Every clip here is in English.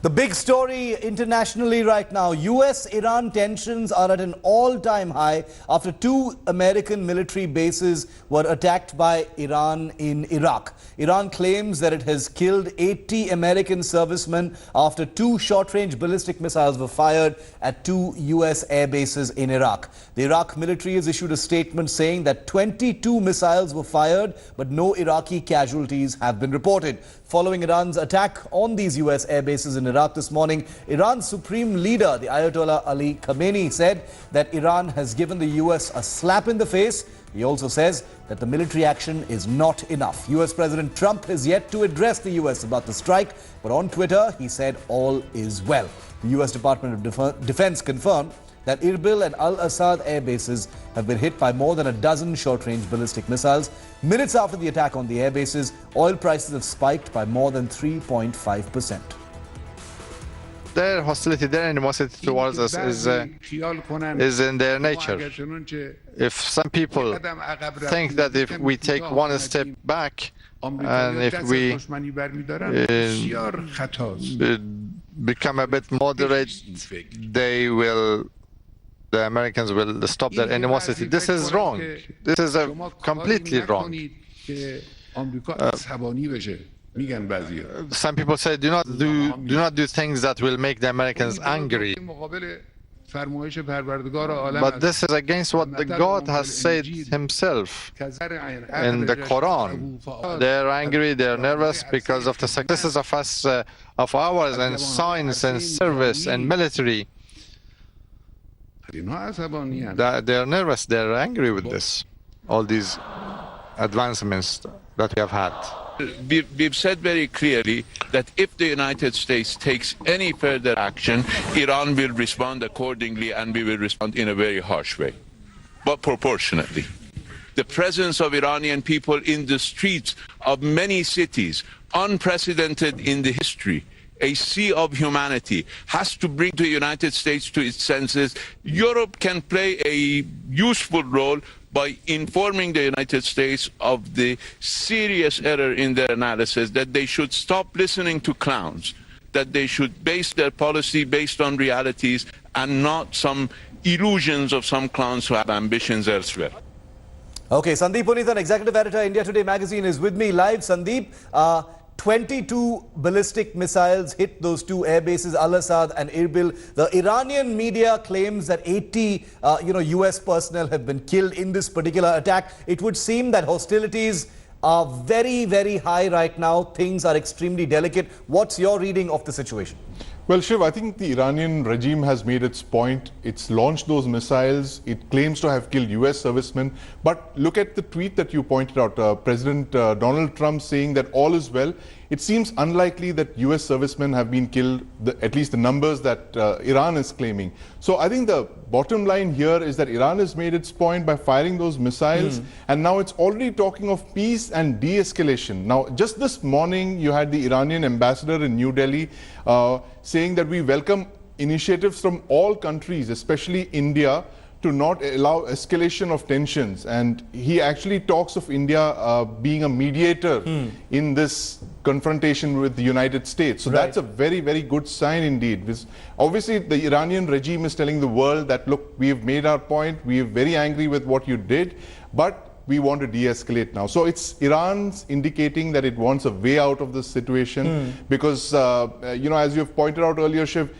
The big story internationally right now, US-Iran tensions are at an all-time high after two American military bases were attacked by Iran in Iraq. Iran claims that it has killed 80 American servicemen after two short-range ballistic missiles were fired at two US air bases in Iraq. The Iraq military has issued a statement saying that 22 missiles were fired, but no Iraqi casualties have been reported. Following Iran's attack on these US air bases in Iraq this morning, Iran's supreme leader, the Ayatollah Ali Khamenei, said that Iran has given the US a slap in the face. He also says that the military action is not enough. US President Trump has yet to address the US about the strike, but on Twitter he said all is well. The US Department of Defense confirmed that Irbil and Al-Assad air bases have been hit by more than a dozen short-range ballistic missiles. Minutes after the attack on the air bases, oil prices have spiked by more than 3.5%. Their hostility, their animosity towards us is in their nature. If some people think that if we take one step back and if we become a bit moderate, the Americans will stop their animosity. This is wrong. This is completely wrong. Some people say do not do things that will make the Americans angry. But this is against what the God has said himself in the Quran. They're angry, they're nervous because of the successes of ours in science and service and military. They're nervous, they're angry with this, all these advancements that we have had. We've said very clearly that if the United States takes any further action, Iran will respond accordingly, and we will respond in a very harsh way, but proportionately. The presence of Iranian people in the streets of many cities, unprecedented in the history, a sea of humanity, has to bring the United States to its senses. Europe can play a useful role by informing the United States of the serious error in their analysis, that they should stop listening to clowns, that they should base their policy based on realities and not some illusions of some clowns who have ambitions elsewhere. Okay, Sandeep Punithan, Executive Editor, India Today magazine, is with me live. Sandeep, 22 ballistic missiles hit those two air bases, Al-Assad and Irbil. The Iranian media claims that 80 US personnel have been killed in this particular attack. It would seem that hostilities are very, very high right now. Things are extremely delicate. What's your reading of the situation? Well, Shiv, I think the Iranian regime has made its point. It's launched those missiles. It claims to have killed US servicemen. But look at the tweet that you pointed out. President Donald Trump saying that all is well. It seems unlikely that US servicemen have been killed, at least the numbers that Iran is claiming. So I think the bottom line here is that Iran has made its point by firing those missiles. And now it's already talking of peace and de-escalation. Now, just this morning, you had the Iranian ambassador in New Delhi saying that we welcome initiatives from all countries, especially India, to not allow escalation of tensions. And he actually talks of India being a mediator in this confrontation with the United States. So that's a very, very good sign indeed. Obviously, the Iranian regime is telling the world that, look, we've made our point, we're very angry with what you did, but we want to de-escalate now. So it's Iran's indicating that it wants a way out of this situation because, as you've pointed out earlier, Shiv,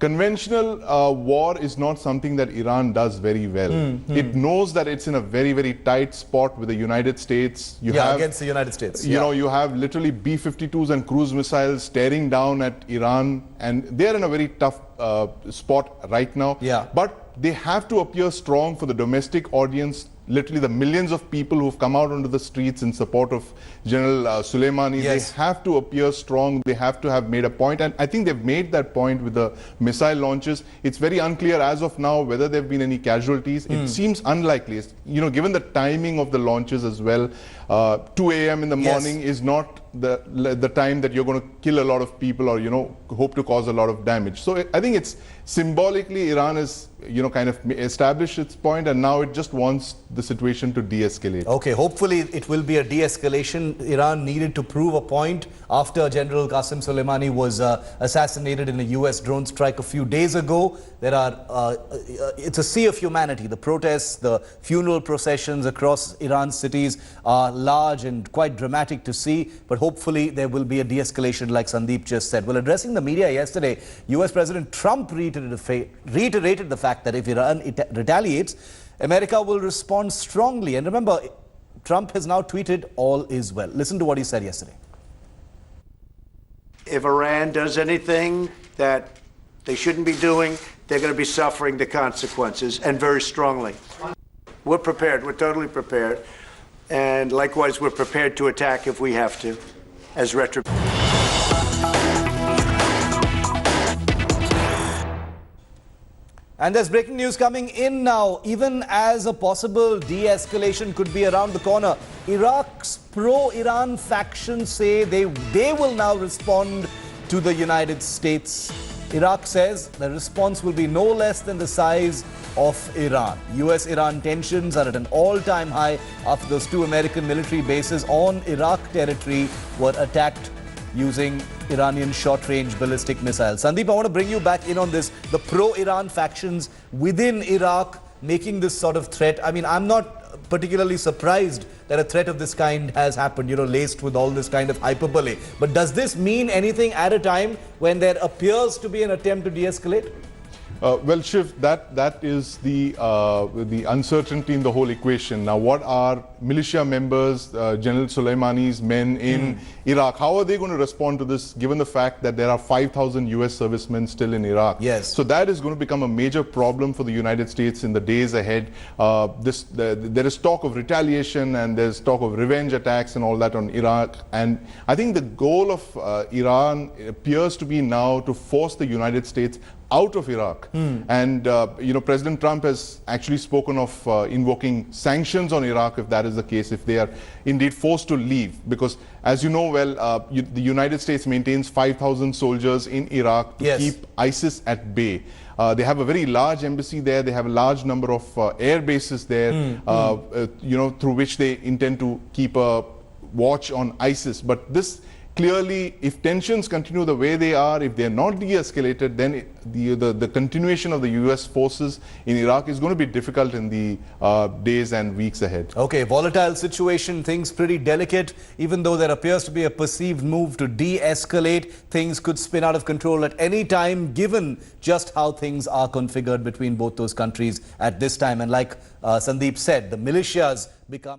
conventional war is not something that Iran does very well. It knows that it's in a very, very tight spot with the United States. Against the United States. You have literally B-52s and cruise missiles staring down at Iran, and they're in a very tough spot right now. But they have to appear strong for the domestic audience. Literally the millions of people who've come out onto the streets in support of General Soleimani, they have to appear strong, they have to have made a point, and I think they've made that point with the missile launches. It's very unclear as of now whether there have been any casualties. It seems unlikely, given the timing of the launches as well. 2 a.m. in the morning is not the time that you're going to kill a lot of people or, hope to cause a lot of damage. So I think it's symbolically Iran is, kind of established its point, and now it just wants the situation to de-escalate. Okay, hopefully it will be a de-escalation. Iran needed to prove a point after General Qasem Soleimani was assassinated in a US drone strike a few days ago. There are, it's a sea of humanity. The protests, the funeral processions across Iran's cities are large and quite dramatic to see, but hopefully there will be a de-escalation like Sandeep just said. Well, addressing the media yesterday, US President Trump reiterated the fact that if Iran retaliates, America will respond strongly. And remember, Trump has now tweeted, all is well. Listen to what he said yesterday. If Iran does anything that they shouldn't be doing, they're going to be suffering the consequences, and very strongly. We're prepared. We're totally prepared. And likewise, we're prepared to attack if we have to, as retribution. And there's breaking news coming in now. Even as a possible de-escalation could be around the corner, Iraq's pro-Iran factions say they will now respond to the United States. Iraq says the response will be no less than the size of Iran. US-Iran tensions are at an all-time high after those 2 American military bases on Iraq territory were attacked using Iranian short-range ballistic missiles. Sandeep, I want to bring you back in on this. The pro-Iran factions within Iraq making this sort of threat. I mean, I'm not particularly surprised that a threat of this kind has happened, laced with all this kind of hyperbole. But does this mean anything at a time when there appears to be an attempt to de-escalate? Well, Shiv, that is the uncertainty in the whole equation. Now, what are militia members, General Soleimani's men in Iraq, how are they going to respond to this, given the fact that there are 5,000 US servicemen still in Iraq? Yes. So that is going to become a major problem for the United States in the days ahead. There is talk of retaliation and there's talk of revenge attacks and all that on Iraq. And I think the goal of Iran appears to be now to force the United States out of Iraq. And, President Trump has actually spoken of invoking sanctions on Iraq if that is the case, if they are indeed forced to leave. Because, as you know well, the United States maintains 5,000 soldiers in Iraq to keep ISIS at bay. They have a very large embassy there. They have a large number of air bases there, through which they intend to keep a watch on ISIS. But this clearly, if tensions continue the way they are, if they are not de-escalated, then the continuation of the US forces in Iraq is going to be difficult in the days and weeks ahead. Okay, volatile situation, things pretty delicate. Even though there appears to be a perceived move to de-escalate, things could spin out of control at any time, given just how things are configured between both those countries at this time. And like Sandeep said, the militias become